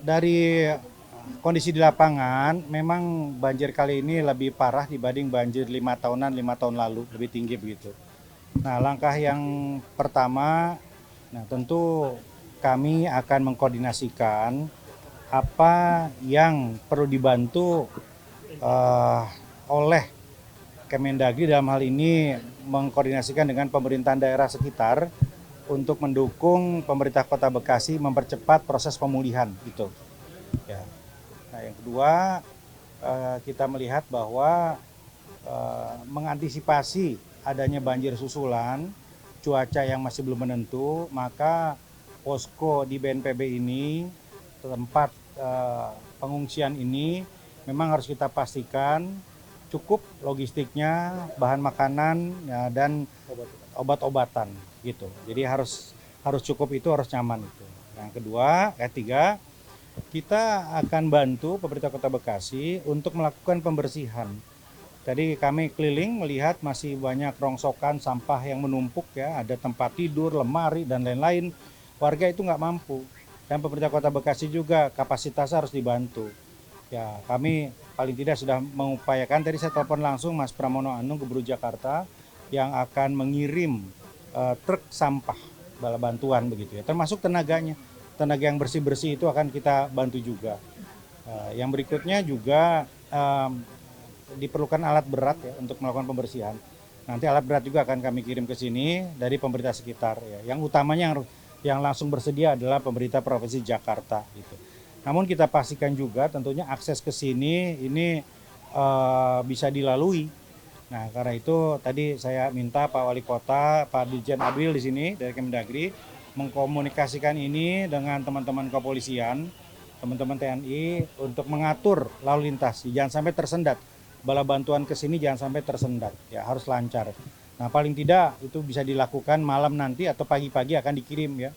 dari kondisi di lapangan, memang banjir kali ini lebih parah dibanding banjir 5 tahun lalu, lebih tinggi begitu. Nah, langkah yang pertama, nah tentu kami akan mengkoordinasikan apa yang perlu dibantu eh, oleh Kemendagri dalam hal ini mengkoordinasikan dengan pemerintahan daerah sekitar untuk mendukung pemerintah Kota Bekasi mempercepat proses pemulihan itu. Ya. Nah, yang kedua kita melihat bahwa mengantisipasi adanya banjir susulan, cuaca yang masih belum menentu, maka posko di BNPB ini, tempat pengungsian ini memang harus kita pastikan cukup logistiknya, bahan makanan ya, dan obat-obatan gitu. Jadi harus cukup, itu harus nyaman itu. Yang kedua, ketiga, kita akan bantu pemerintah Kota Bekasi untuk melakukan pembersihan. Jadi kami keliling melihat masih banyak rongsokan sampah yang menumpuk ya, ada tempat tidur, lemari dan lain-lain. Warga itu nggak mampu. Dan pemerintah Kota Bekasi juga kapasitasnya harus dibantu. Ya, kami paling tidak sudah mengupayakan, tadi saya telepon langsung Mas Pramono Anung, Gubernur Jakarta, yang akan mengirim truk sampah bala bantuan begitu ya, termasuk tenaganya. Tenaga yang bersih-bersih itu akan kita bantu juga. Yang berikutnya juga diperlukan alat berat ya untuk melakukan pembersihan. Nanti alat berat juga akan kami kirim ke sini dari pemerintah sekitar ya. Yang utamanya yang langsung bersedia adalah pemerintah Provinsi Jakarta gitu. Namun kita pastikan juga tentunya akses ke sini ini bisa dilalui. Nah, karena itu tadi saya minta Pak Wali Kota, Pak Dirjen Abil di sini dari Kemendagri mengkomunikasikan ini dengan teman-teman kepolisian, teman-teman TNI untuk mengatur lalu lintas, jangan sampai tersendat. Bala bantuan ke sini jangan sampai tersendat, ya harus lancar. Nah, paling tidak itu bisa dilakukan malam nanti atau pagi-pagi akan dikirim ya.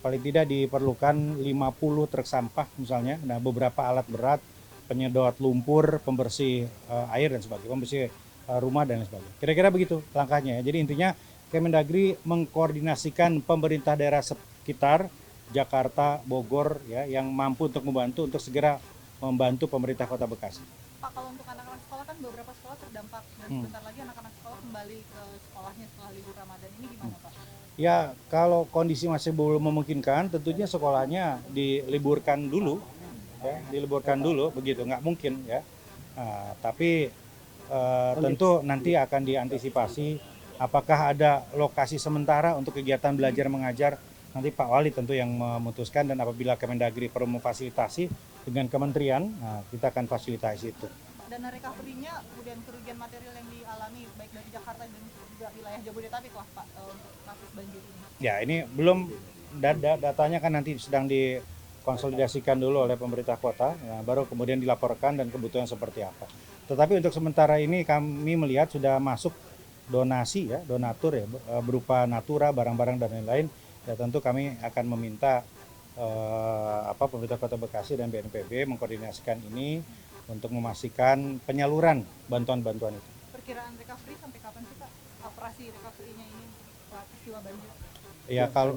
Paling tidak diperlukan 50 truk sampah misalnya, nah beberapa alat berat, penyedot lumpur, pembersih air dan sebagainya, pembersih rumah dan lain sebagainya. Kira-kira begitu langkahnya ya. Jadi intinya Kemendagri mengkoordinasikan pemerintah daerah sekitar Jakarta, Bogor ya yang mampu untuk membantu untuk segera membantu pemerintah Kota Bekasi. Pak, kalau untuk anak-anak sekolah kan beberapa sekolah terdampak dan sebentar lagi anak-anak sekolah kembali ke sekolahnya setelah libur Ramadan, ini gimana Pak? Ya, kalau kondisi masih belum memungkinkan, tentunya sekolahnya diliburkan dulu, ya, diliburkan dulu, begitu, nggak mungkin ya. Nah, tapi tentu nanti akan diantisipasi apakah ada lokasi sementara untuk kegiatan belajar mengajar. Nanti Pak Wali tentu yang memutuskan, dan apabila Kemendagri perlu memfasilitasi dengan kementerian, nah, kita akan fasilitasi itu. Dana recovery-nya kemudian kerugian material yang dialami baik dari Jakarta dan juga wilayah Jabodetabek lah Pak, untuk kasus banjir ini. Ya, ini belum datanya kan nanti sedang dikonsolidasikan dulu oleh pemerintah kota, ya, baru kemudian dilaporkan dan kebutuhan seperti apa. Tetapi untuk sementara ini kami melihat sudah masuk donasi ya, donatur ya, berupa natura, barang-barang dan lain-lain. Ya tentu kami akan meminta pemerintah Kota Bekasi dan BNPB mengkoordinasikan ini untuk memastikan penyaluran bantuan-bantuan itu. Perkiraan recovery sampai kapan sih Pak, operasi recovery-nya ini setelah peristiwa banjir? Ya kalau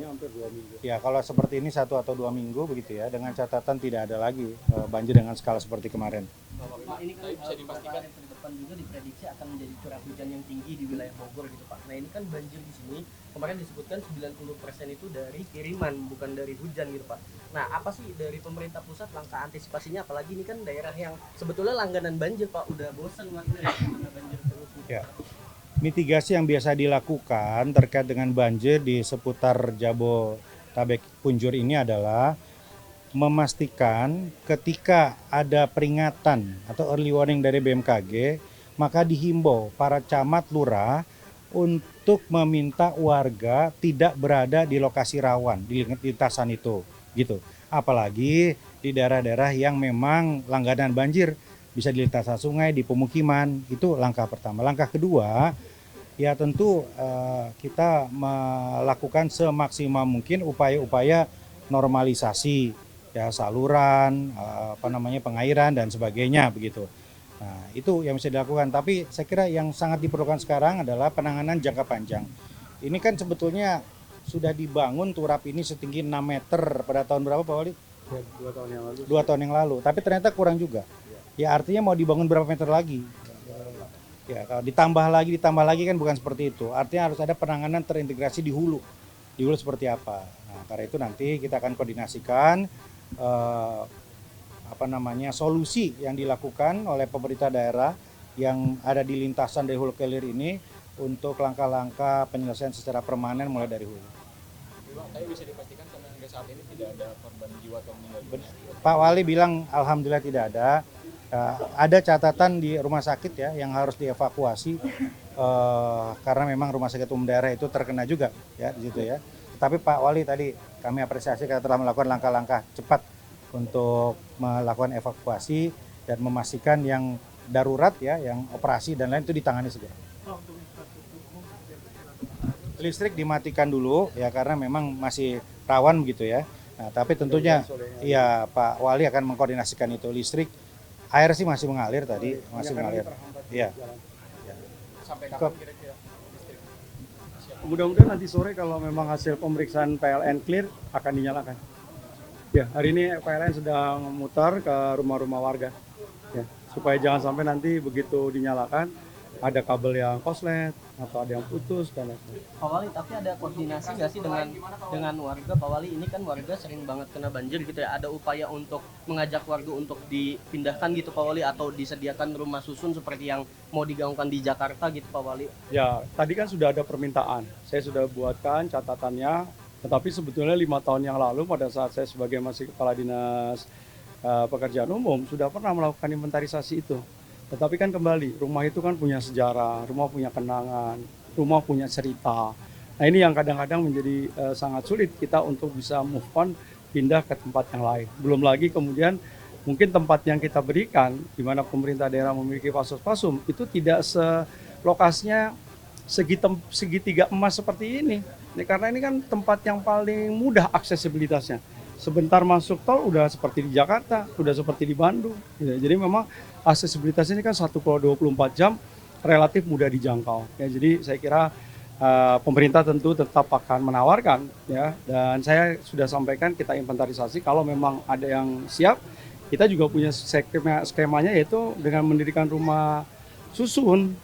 ya kalau seperti ini 1 atau 2 minggu begitu ya, dengan catatan tidak ada lagi banjir dengan skala seperti kemarin. Pak, ini kan bisa dipastikan ke depan juga diprediksi akan menjadi curah hujan yang tinggi di wilayah Bogor gitu Pak. Nah ini kan banjir di sini kemarin disebutkan 90% itu dari kiriman bukan dari hujan gitu Pak. Nah apa sih dari pemerintah pusat langkah antisipasinya, apalagi ini kan daerah yang sebetulnya langganan banjir Pak, udah bosan warga karena banjir terus gitu. Ya. Mitigasi yang biasa dilakukan terkait dengan banjir di seputar Jabodetabek Punjur ini adalah memastikan ketika ada peringatan atau early warning dari BMKG, maka dihimbau para camat lurah untuk meminta warga tidak berada di lokasi rawan di lintasan itu, gitu. Apalagi di daerah-daerah yang memang langganan banjir, bisa di lintasan sungai, di pemukiman, itu langkah pertama. Langkah kedua, ya tentu kita melakukan semaksimal mungkin upaya-upaya normalisasi ya saluran, pengairan dan sebagainya begitu. Nah, itu yang bisa dilakukan. Tapi saya kira yang sangat diperlukan sekarang adalah penanganan jangka panjang. Ini kan sebetulnya sudah dibangun turap ini setinggi 6 meter pada tahun berapa Pak Wali? Ya, 2 tahun yang lalu. 2 tahun yang lalu, tapi ternyata kurang juga. Ya artinya mau dibangun berapa meter lagi? Ya kalau ditambah lagi kan bukan seperti itu. Artinya harus ada penanganan terintegrasi di hulu. Di hulu seperti apa? Nah, karena itu nanti kita akan koordinasikan solusi yang dilakukan oleh pemerintah daerah yang ada di lintasan dari hulu ke hilir ini untuk langkah-langkah penyelesaian secara permanen mulai dari hulu. Tapi bisa dipastikan sampai hingga saat ini tidak ada korban jiwa atau meninggal dunia. Pak Wali bilang alhamdulillah tidak ada. Ada catatan di rumah sakit ya yang harus dievakuasi karena memang rumah sakit umum daerah itu terkena juga ya di situ ya. Tapi Pak Wali tadi kami apresiasi karena telah melakukan langkah-langkah cepat untuk melakukan evakuasi dan memastikan yang darurat ya, yang operasi dan lain itu ditangani segera. Listrik dimatikan dulu ya karena memang masih rawan begitu ya. Nah, tapi tentunya ya Pak Wali akan mengkoordinasikan itu listrik. Air sih masih mengalir tadi, masih mengalir. Iya. Sampai kapan kira-kira listrik? Mudah-mudahan nanti sore kalau memang hasil pemeriksaan PLN clear akan dinyalakan. Ya, hari ini PLN sedang memutar ke rumah-rumah warga. Ya, supaya jangan sampai nanti begitu dinyalakan ada kabel yang koslet atau ada yang putus dan lain-lain. Pak Wali, tapi ada koordinasi nggak sih dengan warga? Pak Wali, ini kan warga sering banget kena banjir gitu ya. Ada upaya untuk mengajak warga untuk dipindahkan gitu Pak Wali, atau disediakan rumah susun seperti yang mau digaungkan di Jakarta gitu Pak Wali? Ya, tadi kan sudah ada permintaan. Saya sudah buatkan catatannya. Tetapi sebetulnya 5 tahun yang lalu pada saat saya sebagai masih Kepala Dinas Pekerjaan Umum sudah pernah melakukan inventarisasi itu. Tetapi kan kembali, rumah itu kan punya sejarah, rumah punya kenangan, rumah punya cerita. Nah ini yang kadang-kadang menjadi sangat sulit kita untuk bisa move on, pindah ke tempat yang lain. Belum lagi kemudian mungkin tempat yang kita berikan, di mana pemerintah daerah memiliki fasos-fasum, itu tidak lokasinya segitiga emas seperti ini. Karena ini kan tempat yang paling mudah aksesibilitasnya. Sebentar masuk tol udah seperti di Jakarta, udah seperti di Bandung. Jadi memang aksesibilitas ini kan 1,24 jam relatif mudah dijangkau. Ya, jadi saya kira pemerintah tentu tetap akan menawarkan ya, dan saya sudah sampaikan kita inventarisasi kalau memang ada yang siap, kita juga punya skemanya yaitu dengan mendirikan rumah susun.